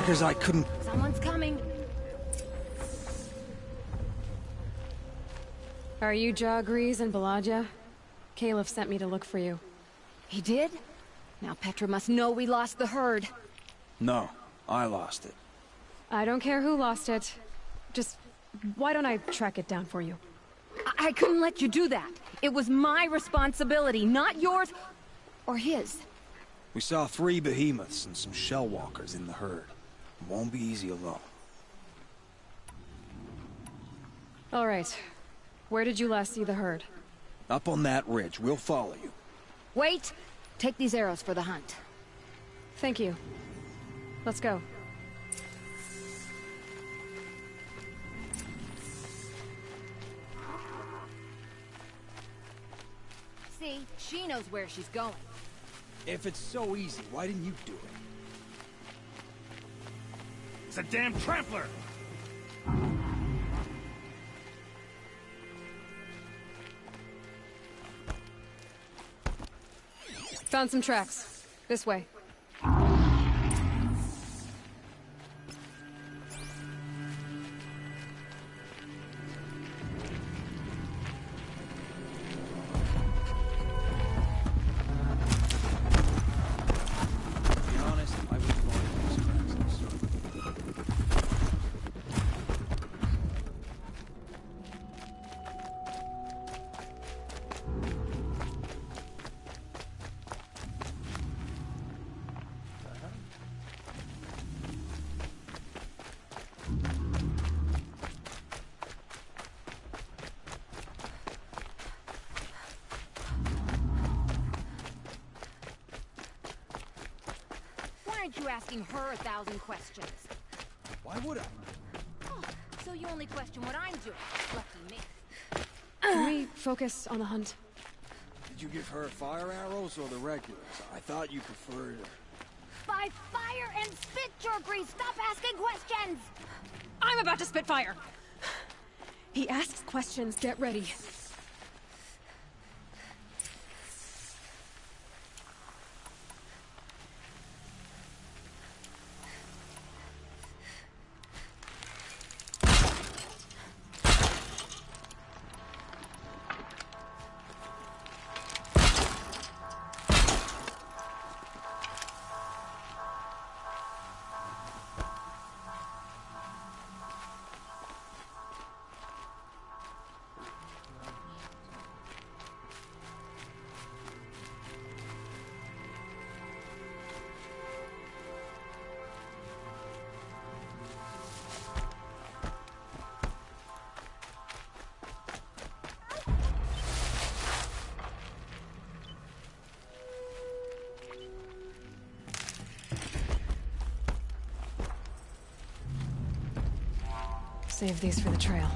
because I couldn't... Someone's coming. Are you Ja Grease and Balaja? Caliph sent me to look for you. He did? Now Petra must know we lost the herd. No, I lost it. I don't care who lost it. Just, why don't I track it down for you? I couldn't let you do that. It was my responsibility, not yours or his. We saw 3 behemoths and some shell walkers in the herd. It won't be easy alone. All right. Where did you last see the herd? Up on that ridge. We'll follow you. Wait! Take these arrows for the hunt. Thank you. Let's go. See, she knows where she's going. If it's so easy, why didn't you do it? It's a damn trampler! Found some tracks. This way. Why aren't you asking her 1,000 questions? Why would I? Oh, so you only question what I'm doing. Lucky me. Can we focus on the hunt? Did you give her fire arrows or the regulars? I thought you preferred... By fire and spit, Ja Grease! Stop asking questions! I'm about to spit fire! He asks questions, get ready. Save these for the trail.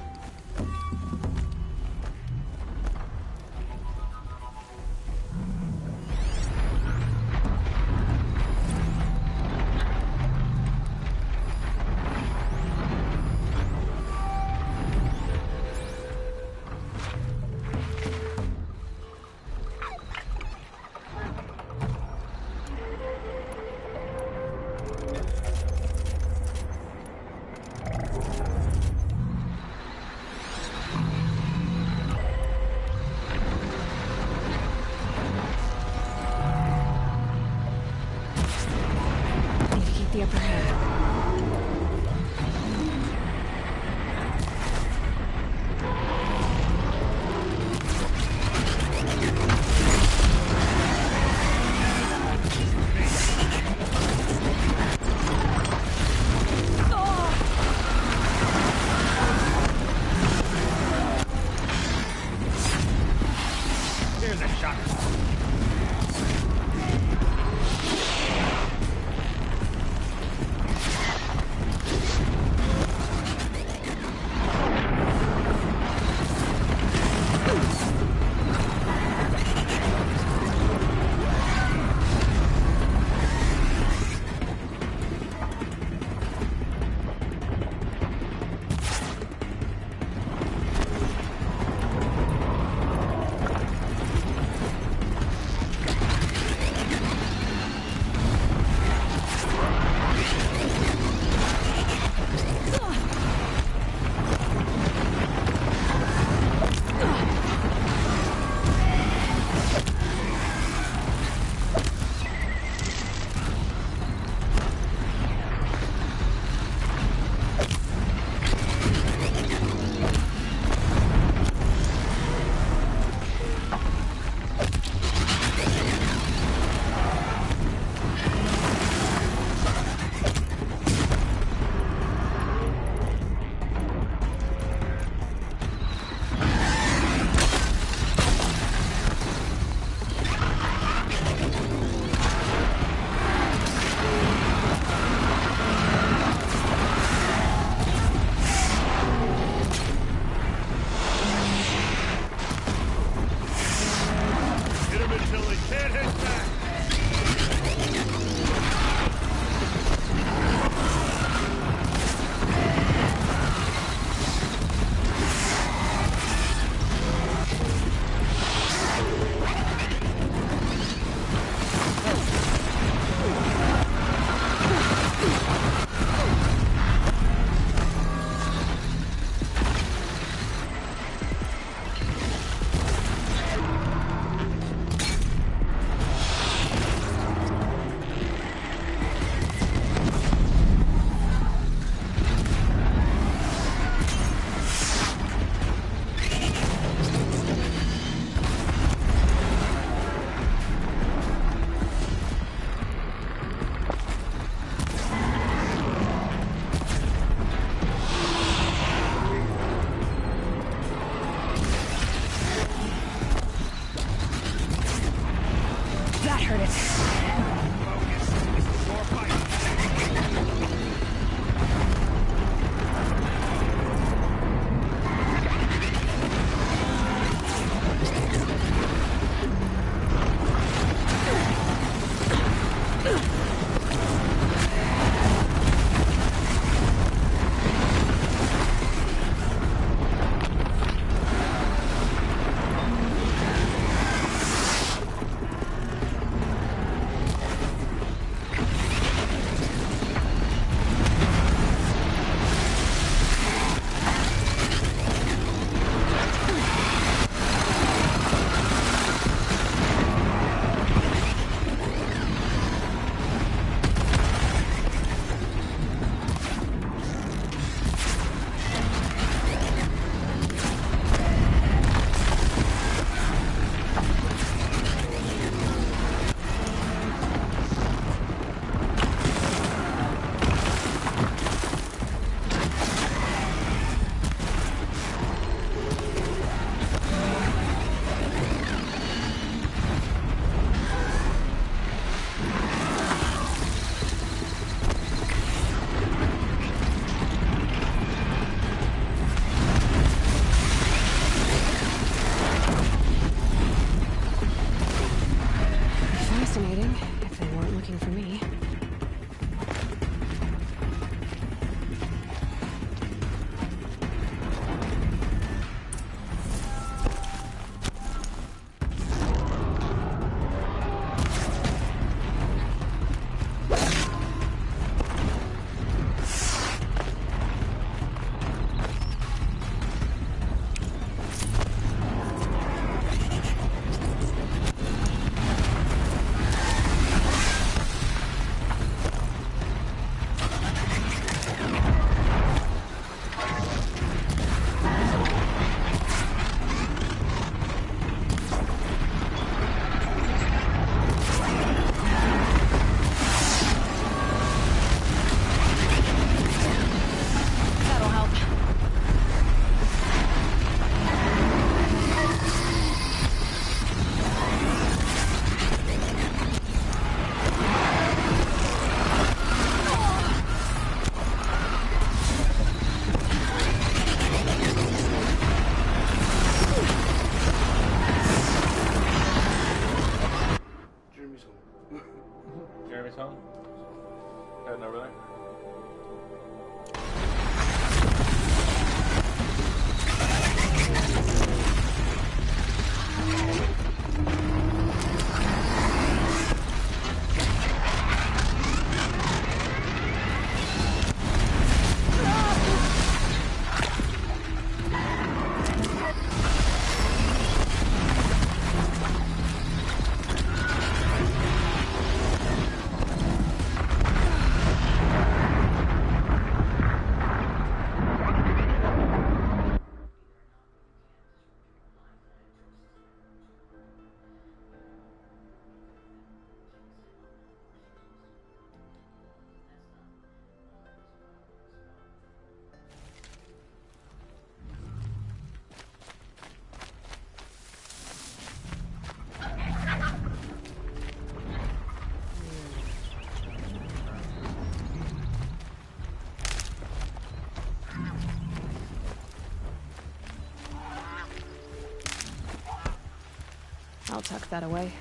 I'll tuck that away.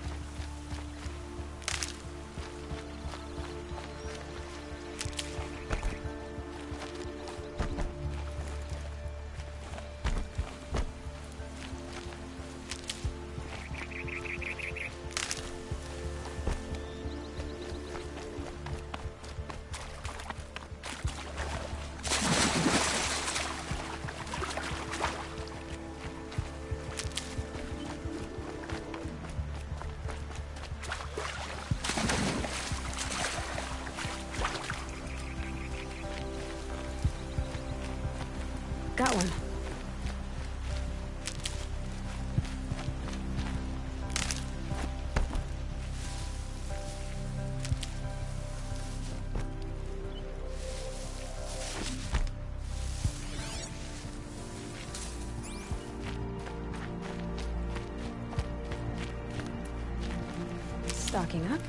Got one. Stocking up.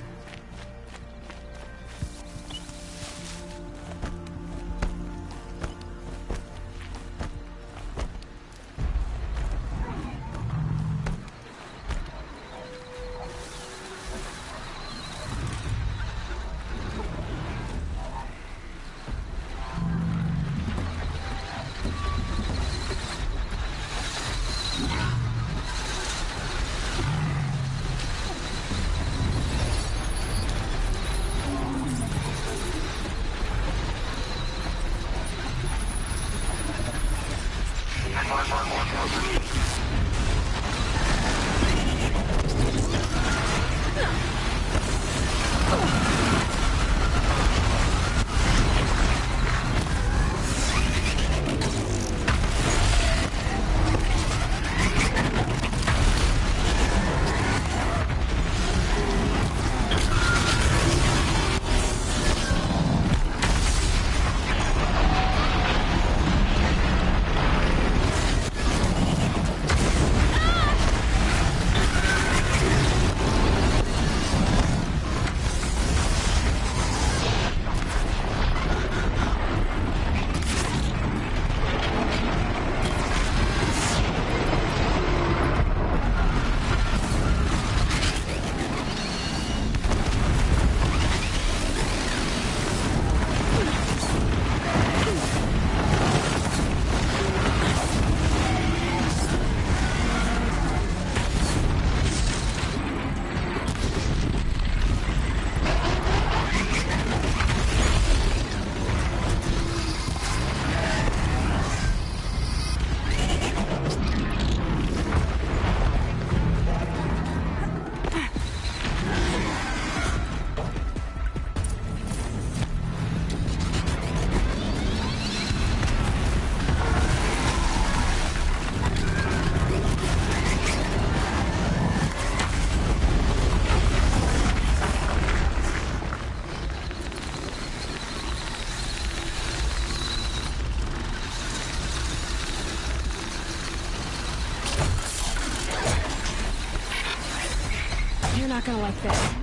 You're not gonna like this.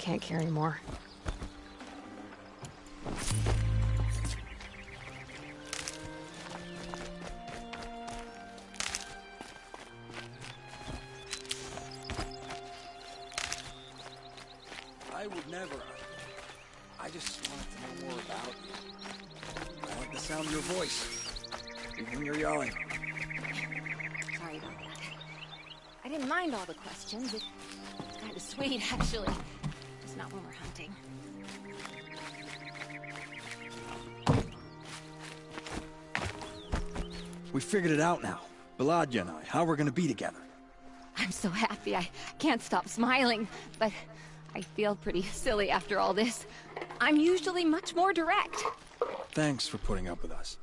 can't carry more. I would never. I just wanted to know more about you. I like the sound of your voice, even when you're yelling. Sorry about that. I didn't mind all the questions. It's kind of sweet, actually. Just not when we're hunting. We figured it out now. Baladia and I, how we're gonna be together. I'm so happy. I can't stop smiling, but I feel pretty silly after all this. I'm usually much more direct. Thanks for putting up with us.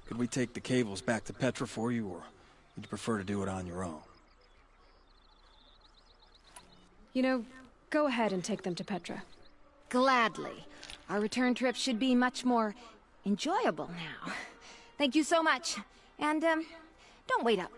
Could we take the cables back to Petra for you, or would you prefer to do it on your own? You know, go ahead and take them to Petra. Gladly. Our return trip should be much more enjoyable now. Thank you so much. And, don't wait up.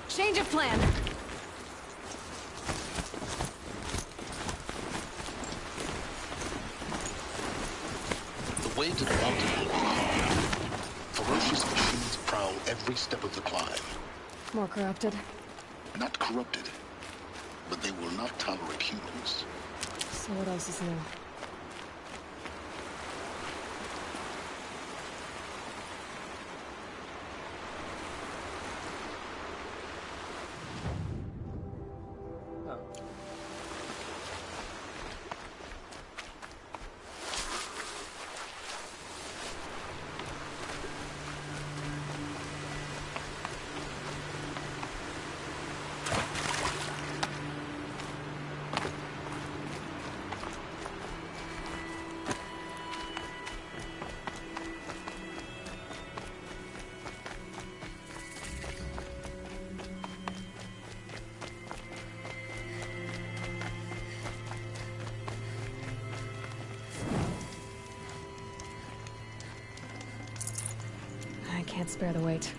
Change of plan. The way to the mountain will be hard. Ferocious machines prowl every step of the climb. More corrupted. Not corrupted, but they will not tolerate humans. So what else is new? can't spare the weight.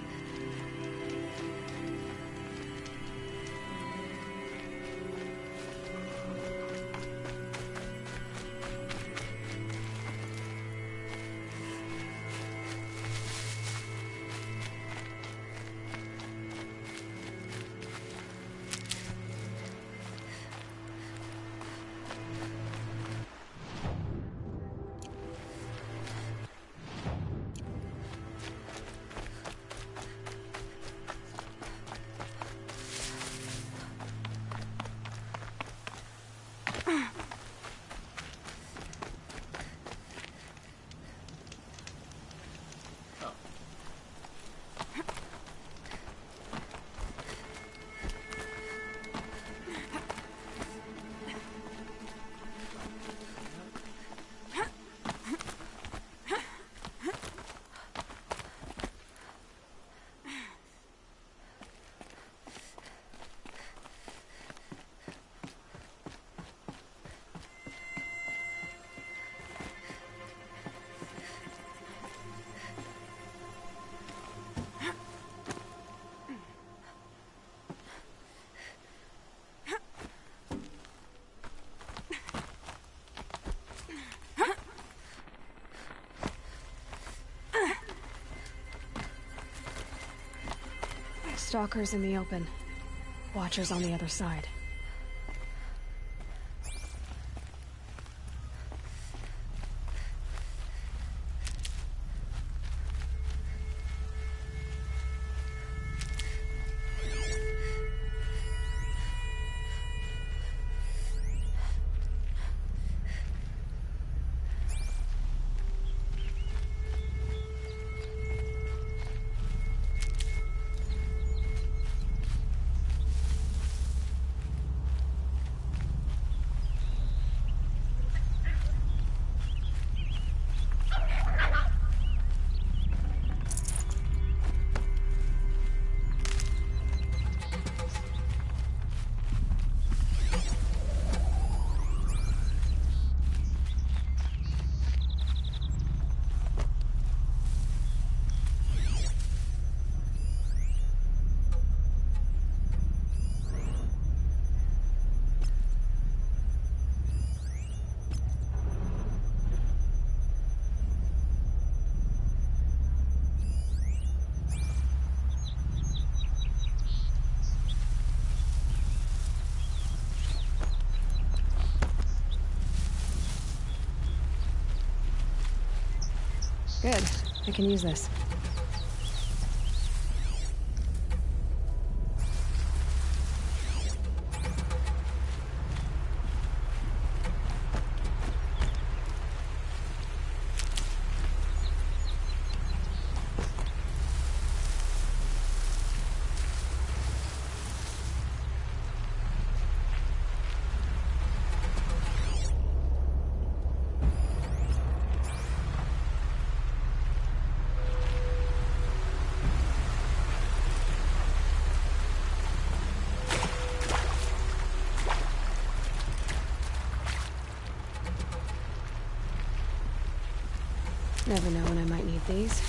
Stalkers in the open. Watchers on the other side. Good. I can use this. Never know when I might need these.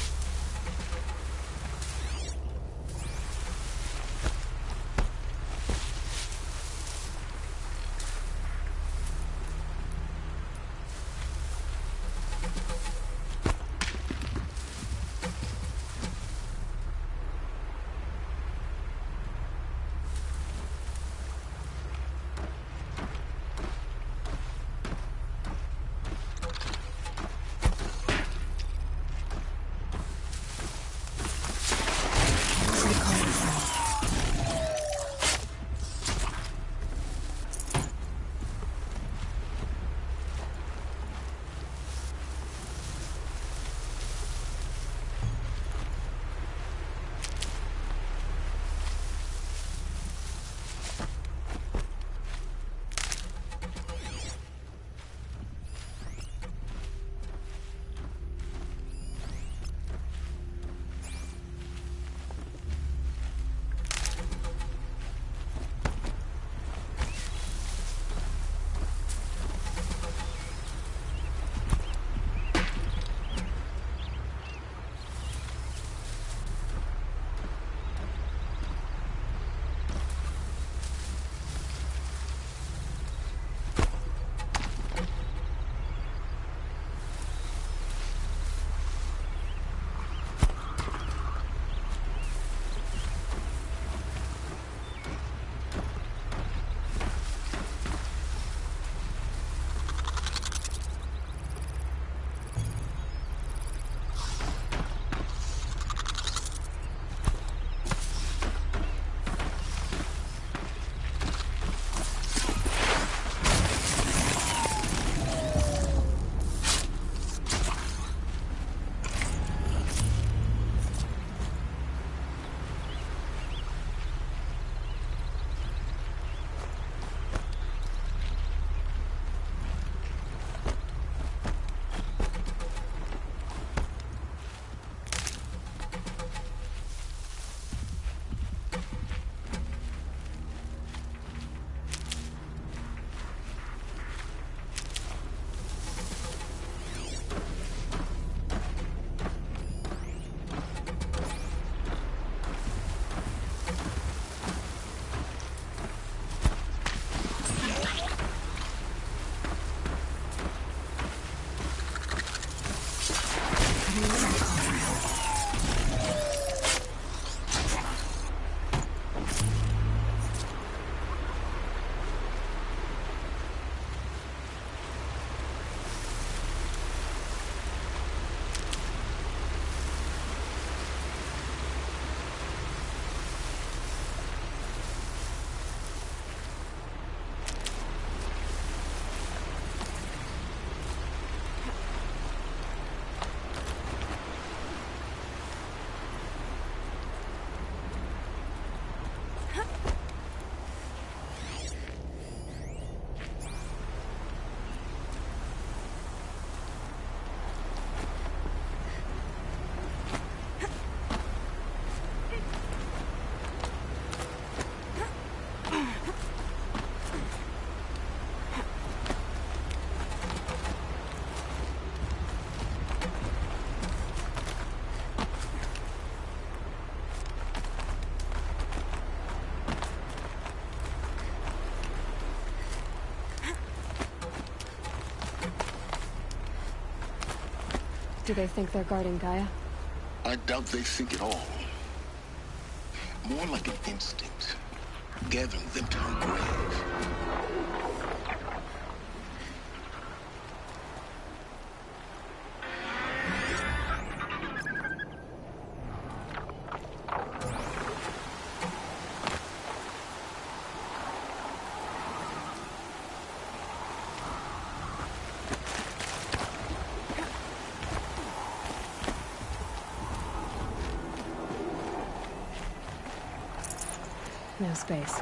Do they think they're guarding Gaia? I doubt they think at all. More like an instinct, gathering them to her grave. No space.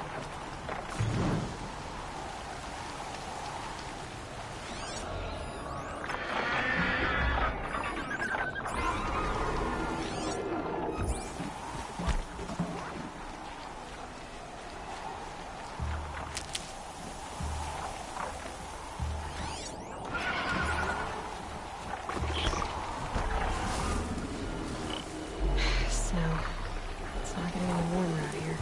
Snow. It's not getting any warmer out here.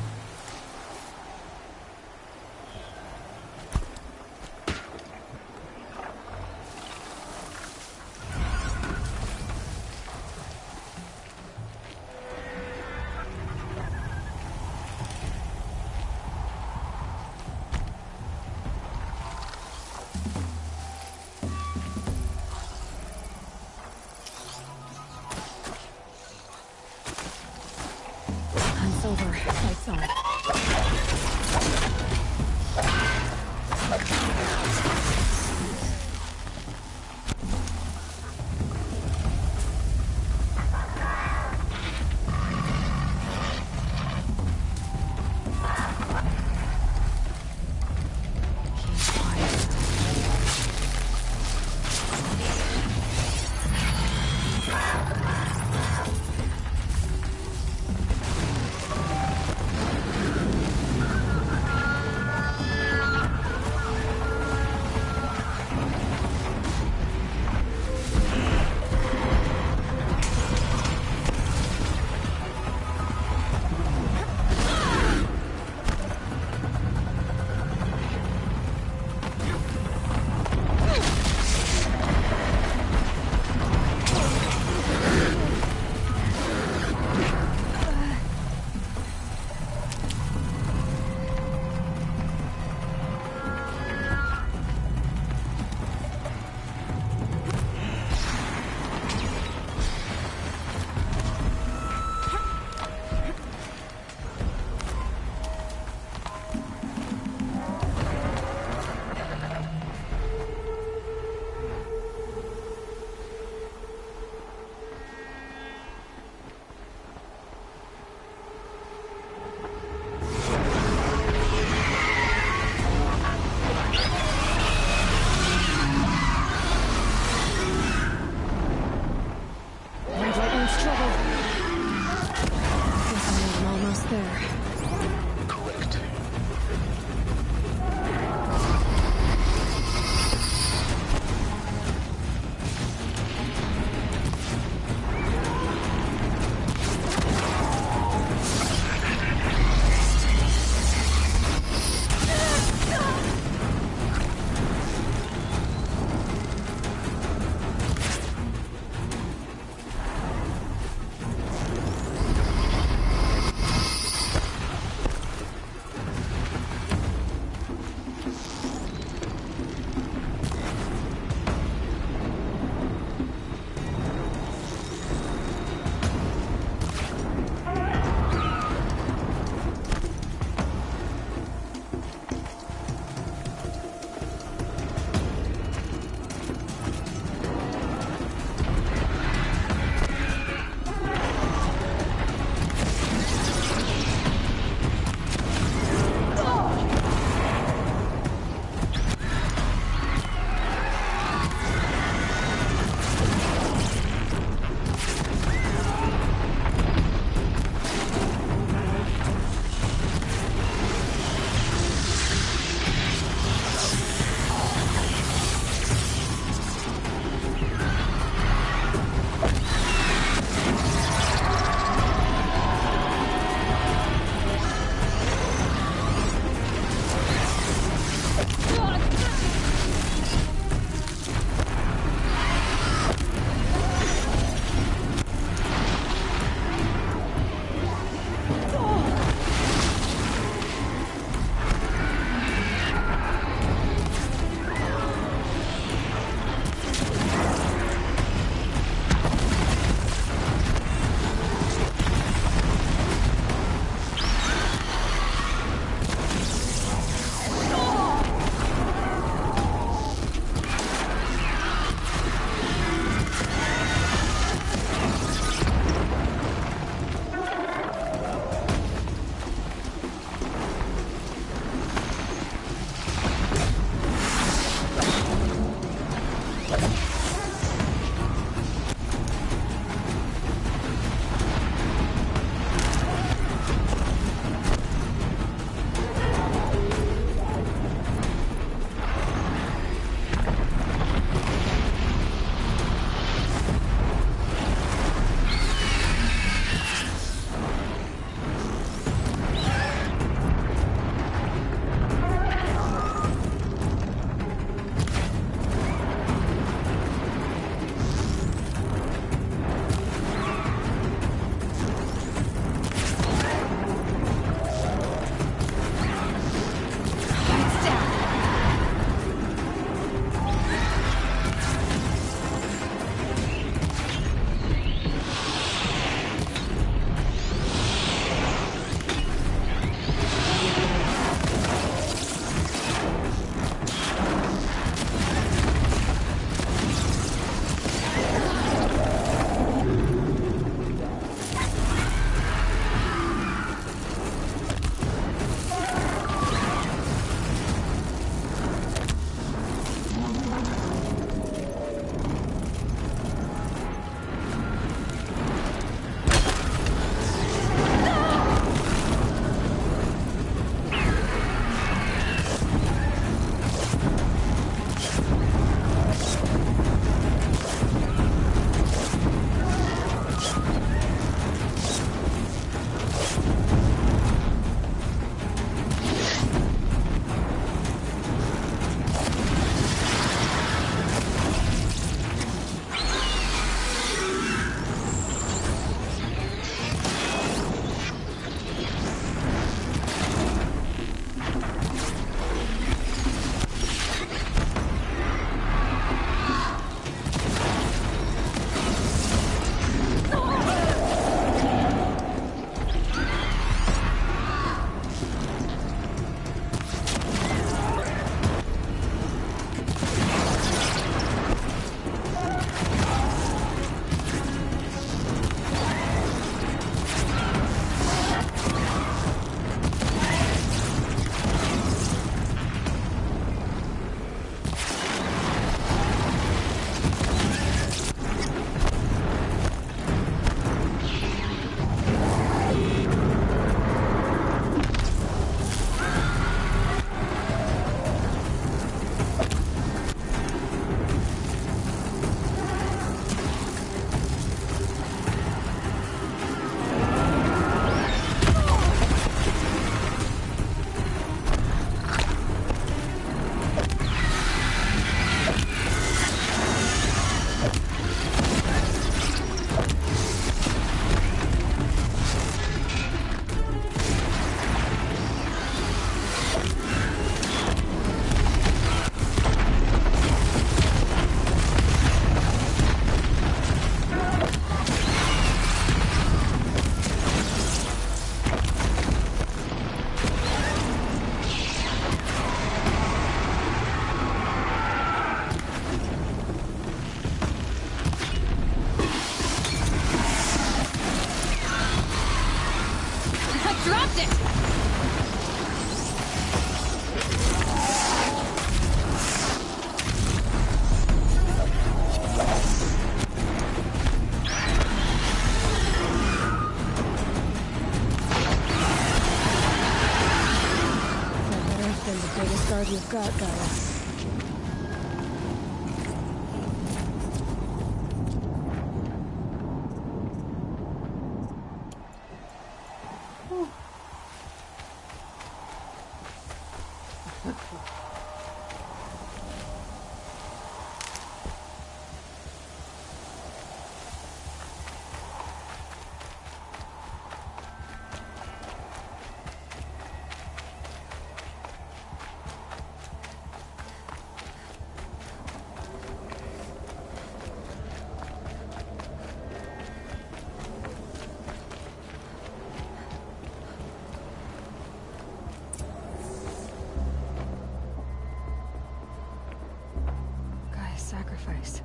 sacrifice.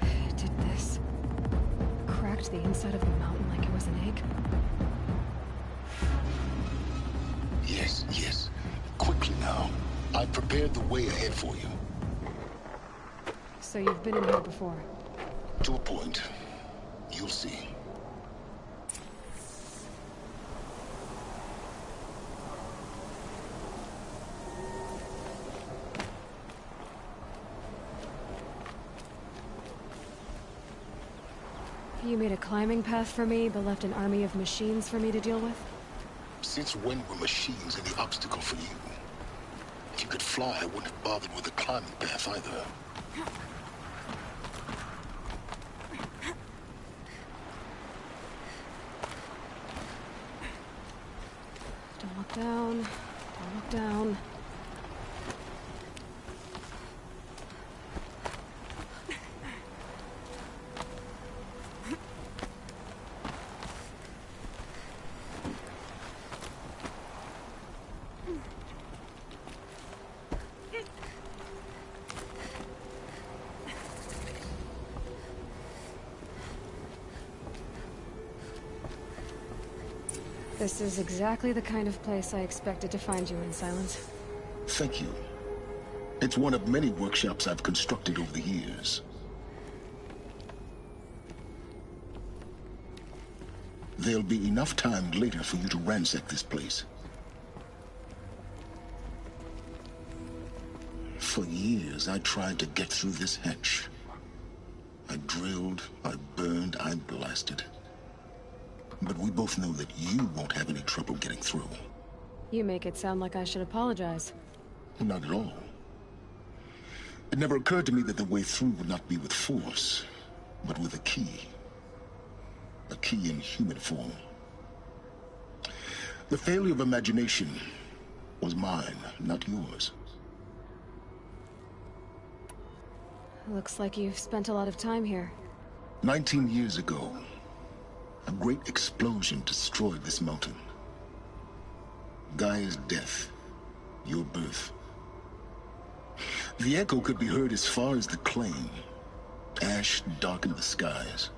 It did this. Cracked the inside of the mountain like it was an egg. Yes, yes. Quickly now. I prepared the way ahead for you. So you've been in here before? To a point. You'll see. You made a climbing path for me, but left an army of machines for me to deal with? Since when were machines any obstacle for you? If you could fly, I wouldn't have bothered with a climbing path either. Don't look down. Don't look down. This is exactly the kind of place I expected to find you in, Silence. Thank you. It's one of many workshops I've constructed over the years. There'll be enough time later for you to ransack this place. For years, I tried to get through this hatch. I drilled, I burned, I blasted. But we both know that you won't have any trouble getting through. You make it sound like I should apologize. Not at all. It never occurred to me that the way through would not be with force, but with a key. A key in human form. The failure of imagination was mine, not yours. Looks like you've spent a lot of time here. 19 years ago, a great explosion destroyed this mountain. Gaia's death, your birth. The echo could be heard as far as the claim. Ash darkened the skies.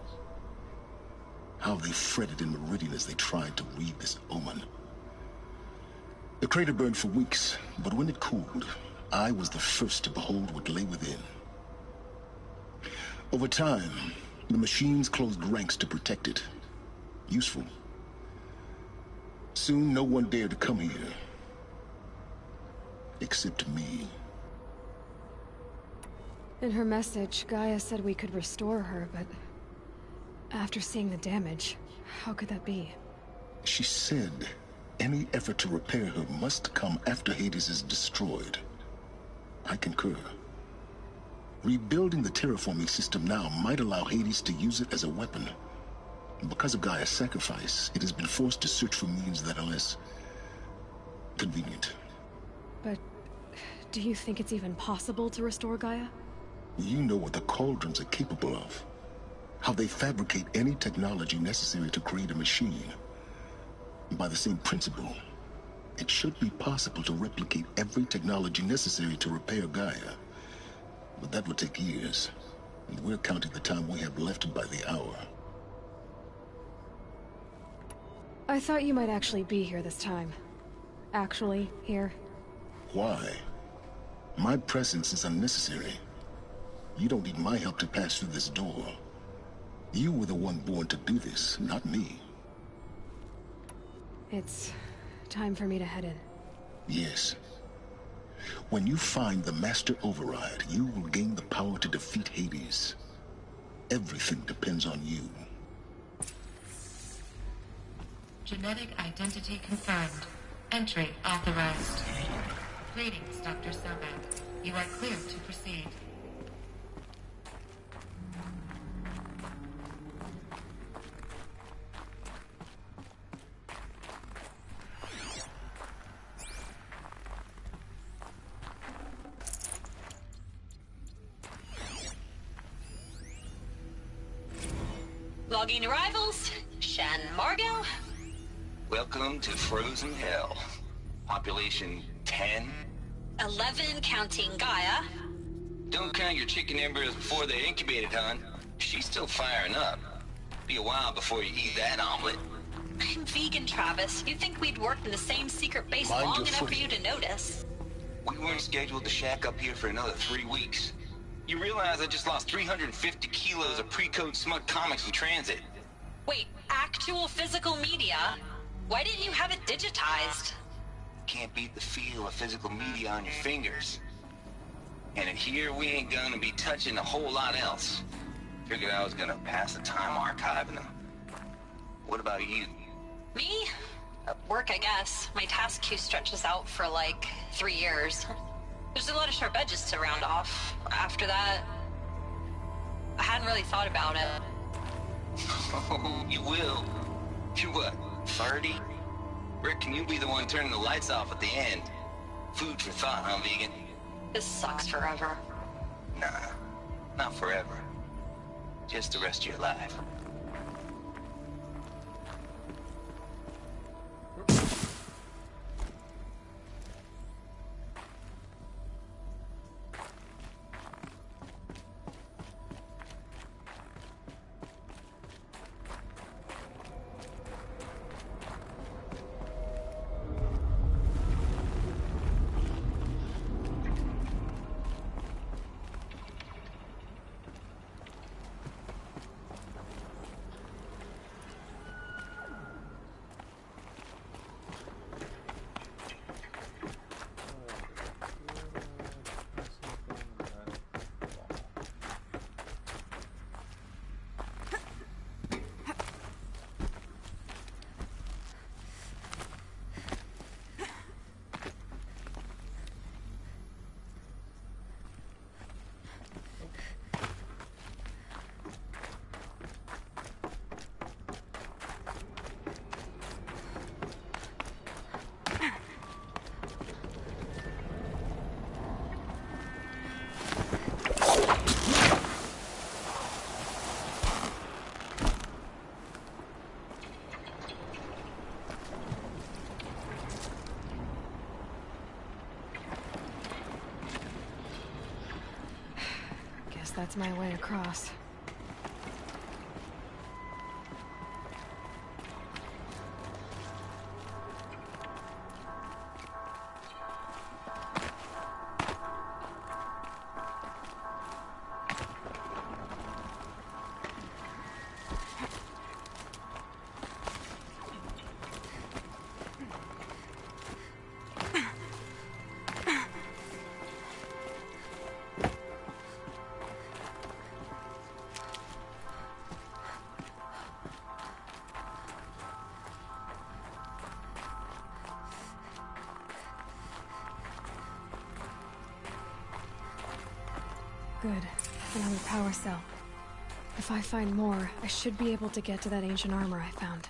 How they fretted in Meridian as they tried to read this omen. The crater burned for weeks, but when it cooled, I was the first to behold what lay within. Over time, the machines closed ranks to protect it. Useful. Soon, no one dared to come here. Except me. In her message, Gaia said we could restore her, but... after seeing the damage, how could that be? She said any effort to repair her must come after Hades is destroyed. I concur. Rebuilding the terraforming system now might allow Hades to use it as a weapon. Because of Gaia's sacrifice, it has been forced to search for means that are less convenient. But do you think it's even possible to restore Gaia? You know what the Cauldrons are capable of. How they fabricate any technology necessary to create a machine. By the same principle, it should be possible to replicate every technology necessary to repair Gaia. But that would take years, and we're counting the time we have left by the hour. I thought you might actually be here this time. Actually, here. Why? My presence is unnecessary. You don't need my help to pass through this door. You were the one born to do this, not me. It's time for me to head in. Yes. When you find the Master Override, you will gain the power to defeat Hades. Everything depends on you. Genetic identity confirmed. Entry authorized. Greetings, Dr. Sobek. You are cleared to proceed. Logging arrivals. Shan Margot. Welcome to Frozen Hell. Population 10? 11 counting Gaia. Don't count your chicken embryos before they're incubated, hon. She's still firing up. Be a while before you eat that omelet. I'm vegan, Travis. You'd think we'd worked in the same secret base Mind long your enough for footing. you to notice. We weren't scheduled to shack up here for another 3 weeks. You realize I just lost 350 kilos of pre-code smug comics in transit. Wait, actual physical media? Why didn't you have it digitized? Can't beat the feel of physical media on your fingers. And in here, we ain't gonna be touching a whole lot else. Figured I was gonna pass the time archiving them. What about you? Me? Work, I guess. My task queue stretches out for like 3 years. There's a lot of sharp edges to round off. After that, I hadn't really thought about it. Oh, you will. You're what, 30? Reckon you'll be the one turning the lights off at the end. Food for thought, huh, vegan? This sucks forever. Nah, not forever. Just the rest of your life. That's my way across. Good. Another power cell. If I find more, I should be able to get to that ancient armor I found.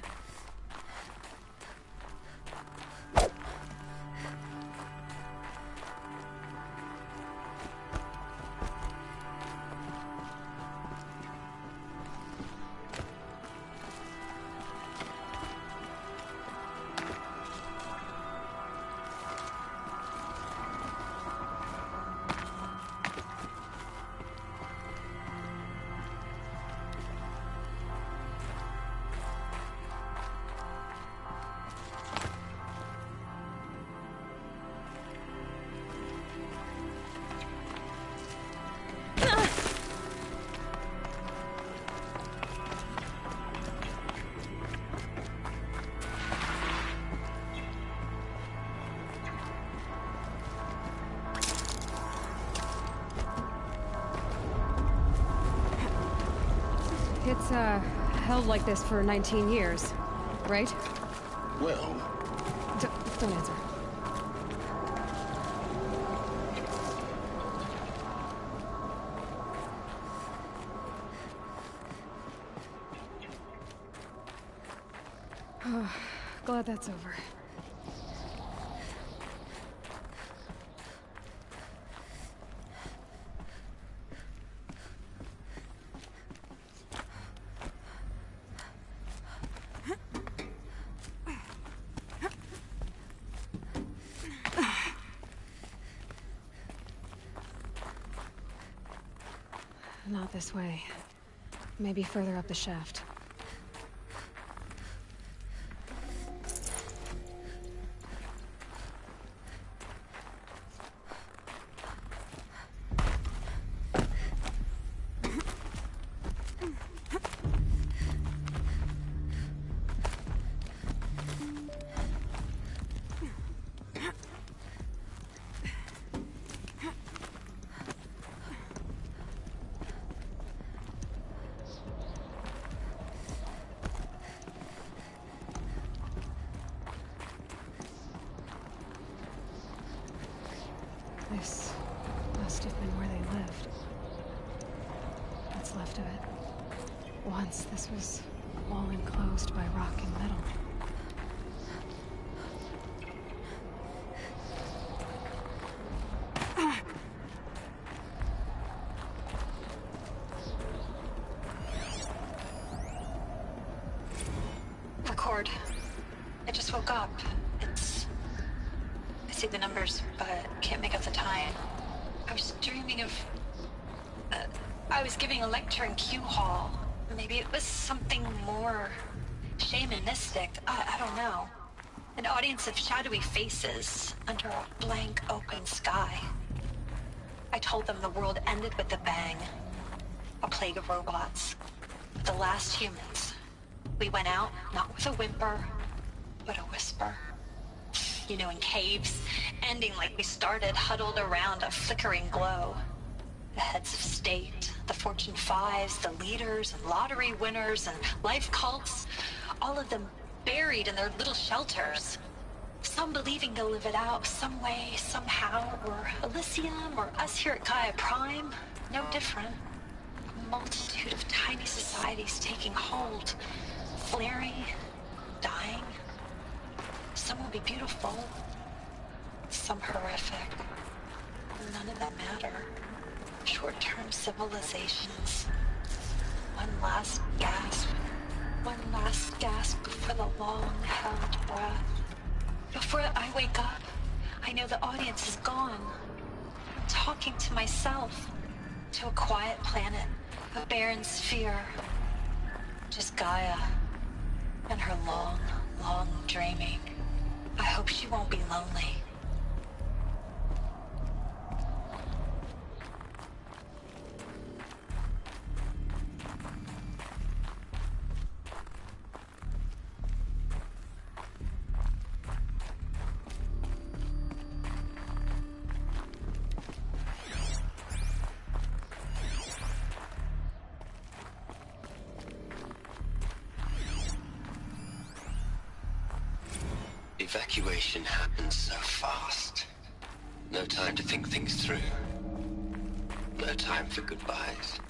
It's, held like this for 19 years, right? Well, Don't answer. Glad that's over. Not this way. Maybe further up the shaft. This must have been where they lived. What's left of it. Once this was all enclosed by rock and metal. Record. I just woke up. I see the numbers, but can't make out the time. I was dreaming of... I was giving a lecture in Q Hall. Maybe it was something more shamanistic. I don't know. An audience of shadowy faces under a blank open sky. I told them the world ended with a bang. A plague of robots. The last humans. We went out, not with a whimper, but a whisper. You know, in caves, ending like we started, huddled around a flickering glow. The heads of state, the Fortune 5s, the leaders and lottery winners and life cults, all of them buried in their little shelters. Some believing they'll live it out some way, somehow, or Elysium, or us here at Gaia Prime, no different. A multitude of tiny societies taking hold, flaring, dying. Some will be beautiful, some horrific. None of them matter. Short-term civilizations. One last gasp before the long-held breath. Before I wake up, I know the audience is gone. I'm talking to myself, to a quiet planet, a barren sphere. Just Gaia, and her long, long dreaming. I hope she won't be lonely. Evacuation happens so fast. No time to think things through. No time for goodbyes.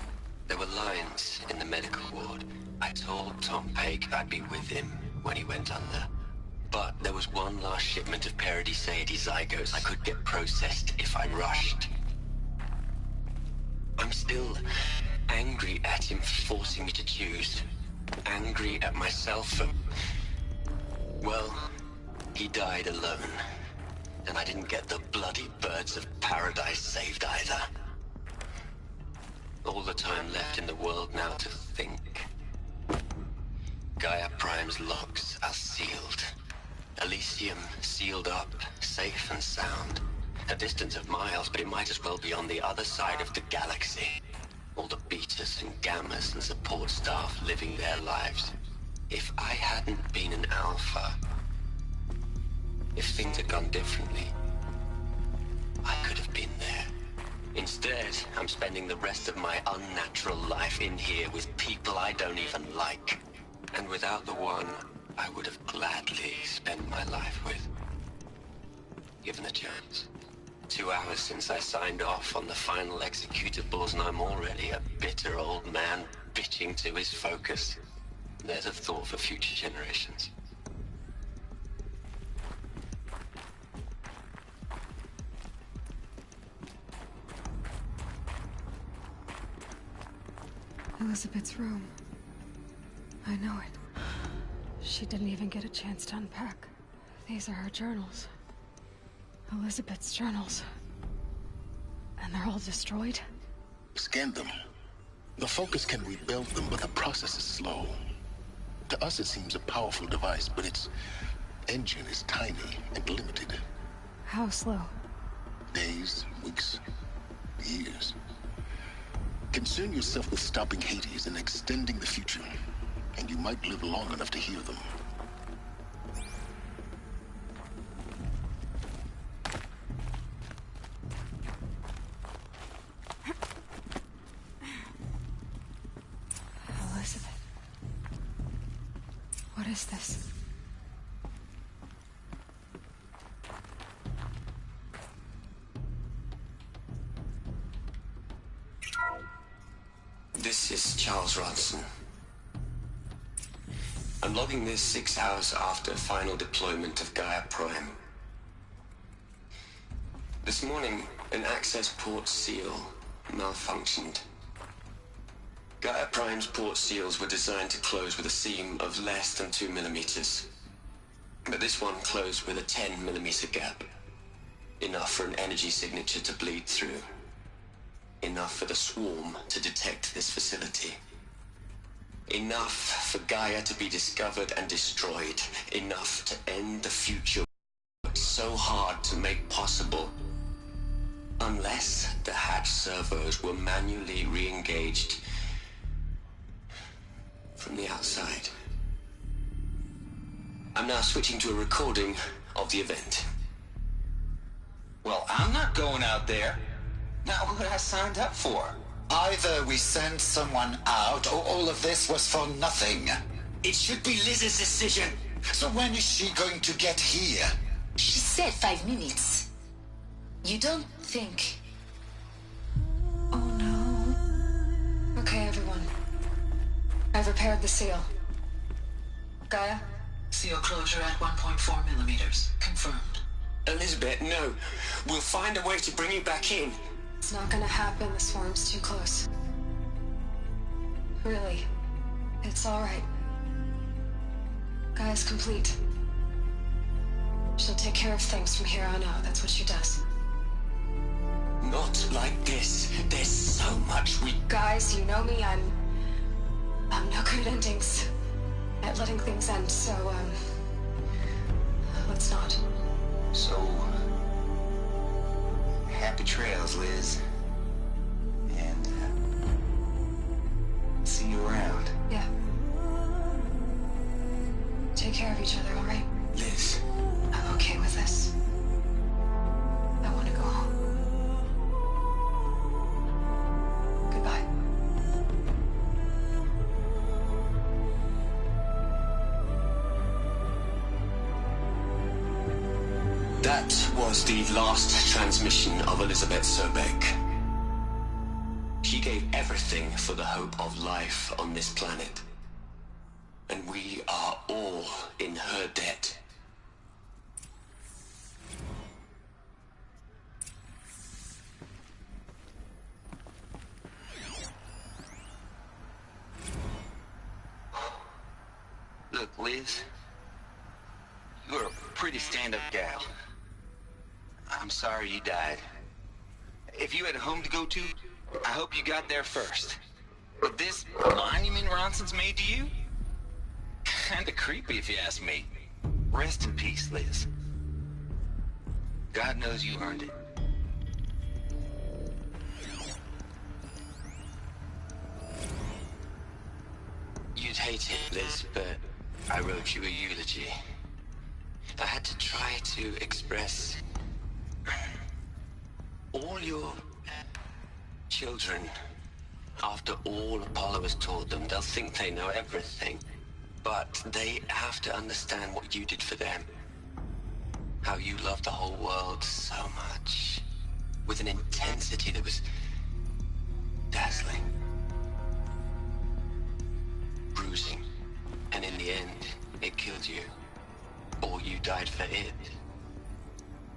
There were lines in the medical ward. I told Tom Pake I'd be with him when he went under. But there was one last shipment of Paradiseidae zygotes I could get processed if I rushed. I'm still angry at him for forcing me to choose. Angry at myself for... well... he died alone, and I didn't get the bloody birds of paradise saved either. All the time left in the world now to think. Gaia Prime's locks are sealed. Elysium sealed up, safe and sound. A distance of miles, but it might as well be on the other side of the galaxy. All the betas and gammas and support staff living their lives. If I hadn't been an alpha... if things had gone differently, I could have been there. Instead, I'm spending the rest of my unnatural life in here with people I don't even like. And without the one I would have gladly spent my life with. Given a chance. 2 hours since I signed off on the final executables, and I'm already a bitter old man bitching to his focus. There's a thought for future generations. Elizabeth's room. I know it. She didn't even get a chance to unpack. These are her journals. Elizabeth's journals. And they're all destroyed? Scan them. The Focus can rebuild them, but the process is slow. To us, it seems a powerful device, but its engine is tiny and limited. How slow? Days, weeks, years. Concern yourself with stopping Hades and extending the future, and you might live long enough to hear them. Elizabeth. What is this? This is Charles Ronson. I'm logging this 6 hours after final deployment of Gaia Prime. This morning, an access port seal malfunctioned. Gaia Prime's port seals were designed to close with a seam of less than 2 millimeters. But this one closed with a 10 millimeter gap. Enough for an energy signature to bleed through. Enough for the swarm to detect this facility. Enough for Gaia to be discovered and destroyed. Enough to end the future so hard to make possible. Unless the hatch servos were manually re-engaged from the outside. I'm now switching to a recording of the event. Well, I'm not going out there. Not what I signed up for. Either we send someone out, or all of this was for nothing. It should be Liz's decision. So when is she going to get here? She said 5 minutes. You don't think... Oh no. Okay, everyone. I've repaired the seal. Gaia? Seal closure at 1.4 millimeters. Confirmed. Elizabeth, no. We'll find a way to bring you back in. It's not gonna happen. The swarm's too close. Really. It's alright. Gaia's complete. She'll take care of things from here on out. That's what she does. Not like this. There's so much we... Guys, you know me. I'm no good at endings. At letting things end, so, let's not. So... happy trails, Liz. And, see you around. Yeah. Take care of each other, all right? Liz. I'm okay with this. I want to go home. Goodbye. That was the last transmission of Elizabeth Sobeck. She gave everything for the hope of life on this planet. And we are all in her debt. Look, Liz. You're a pretty stand-up gal. I'm sorry you died. If you had a home to go to, I hope you got there first. But this monument Ronson's made to you? Kinda creepy if you ask me. Rest in peace, Liz. God knows you earned it. You'd hate it, Liz, but I wrote you a eulogy. I had to try to express all your children. After all Apollo has taught them, they'll think they know everything. But they have to understand what you did for them. How you loved the whole world so much. With an intensity that was dazzling. Bruising. And in the end, it killed you. Or you died for it.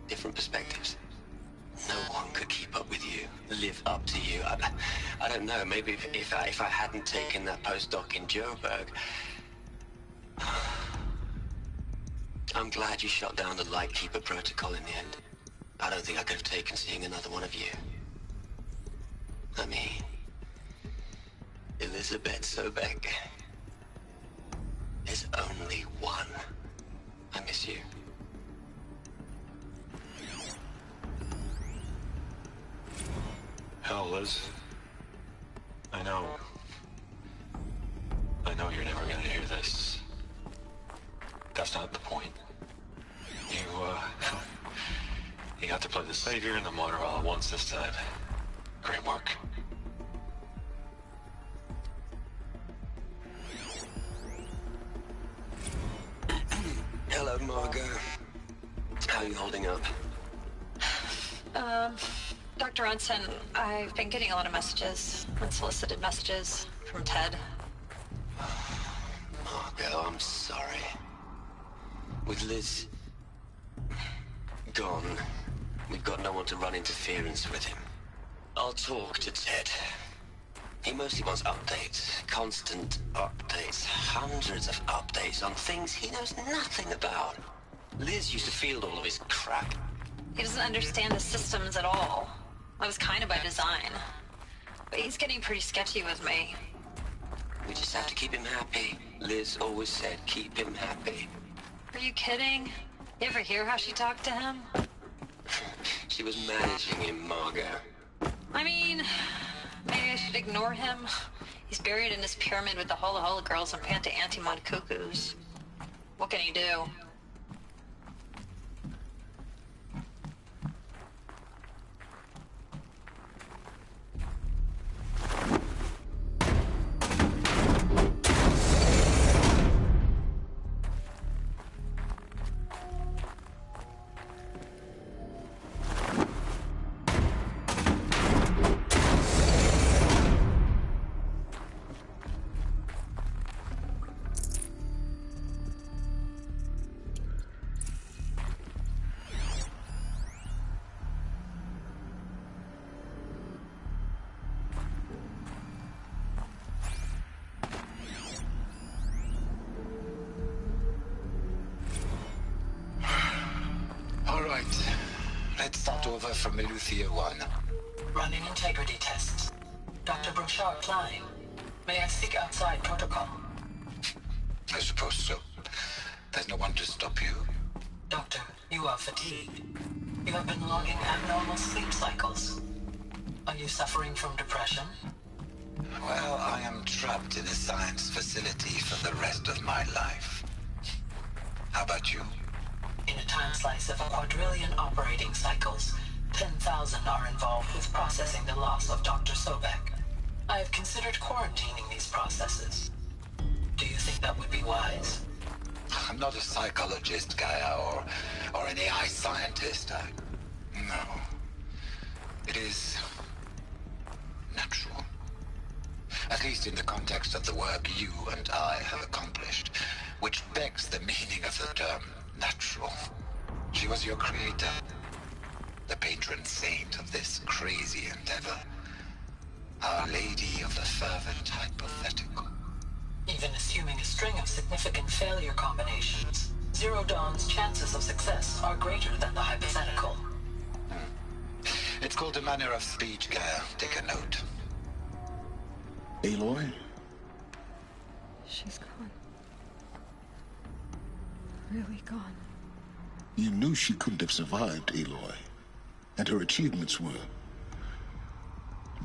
Different perspectives. No one could keep up with you, live up to you. I don't know, maybe if I hadn't taken that postdoc in Joburg. I'm glad you shut down the Lightkeeper protocol in the end. I don't think I could have taken seeing another one of you. I mean, Elizabeth Sobek. There's only one. I miss you. Hell, Liz. I know you're never gonna hear this. That's not the point. You got to play the savior and the martyr all at once this time. Great work. Hello, Margot. How are you holding up? Dr. Ronson, I've been getting a lot of messages, unsolicited messages from Ted. Margot, I'm sorry. With Liz gone, we've got no one to run interference with him. I'll talk to Ted. He mostly wants updates, constant updates, hundreds of updates on things he knows nothing about. Liz used to field all of his crap. He doesn't understand the systems at all. That was kind of by design. But he's getting pretty sketchy with me. We just have to keep him happy. Liz always said keep him happy. Are you kidding? You ever hear how she talked to him? She was managing him, Margot. I mean, maybe I should ignore him. He's buried in his pyramid with the Hola Hola girls and Panta Antimon cuckoos. What can he do? From Eleuthia 1. Running integrity tests. Dr. Bouchard Klein. May I speak outside protocol? I suppose so. There's no one to stop you. Doctor, you are fatigued. You have been logging abnormal sleep cycles. Are you suffering from depression? Well, I am trapped in a science facility for the rest of my life. How about you? In a time slice of 1,000,000,000 operating cycles, 10,000 are involved with processing the loss of Dr. Sobek. I have considered quarantining these processes. Do you think that would be wise? I'm not a psychologist, Gaia, or an AI scientist. No. It is natural. At least in the context of the work you and I have accomplished, which begs the meaning of the term natural. She was your creator. The patron saint of this crazy endeavor. Our Lady of the Fervent Hypothetical. Even assuming a string of significant failure combinations, Zero Dawn's chances of success are greater than the hypothetical. It's called a manner of speech, Gaia. Take a note. Aloy? She's gone. Really gone. You knew she couldn't have survived, Aloy. And her achievements were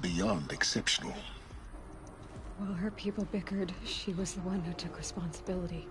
beyond exceptional. While her people bickered, she was the one who took responsibility.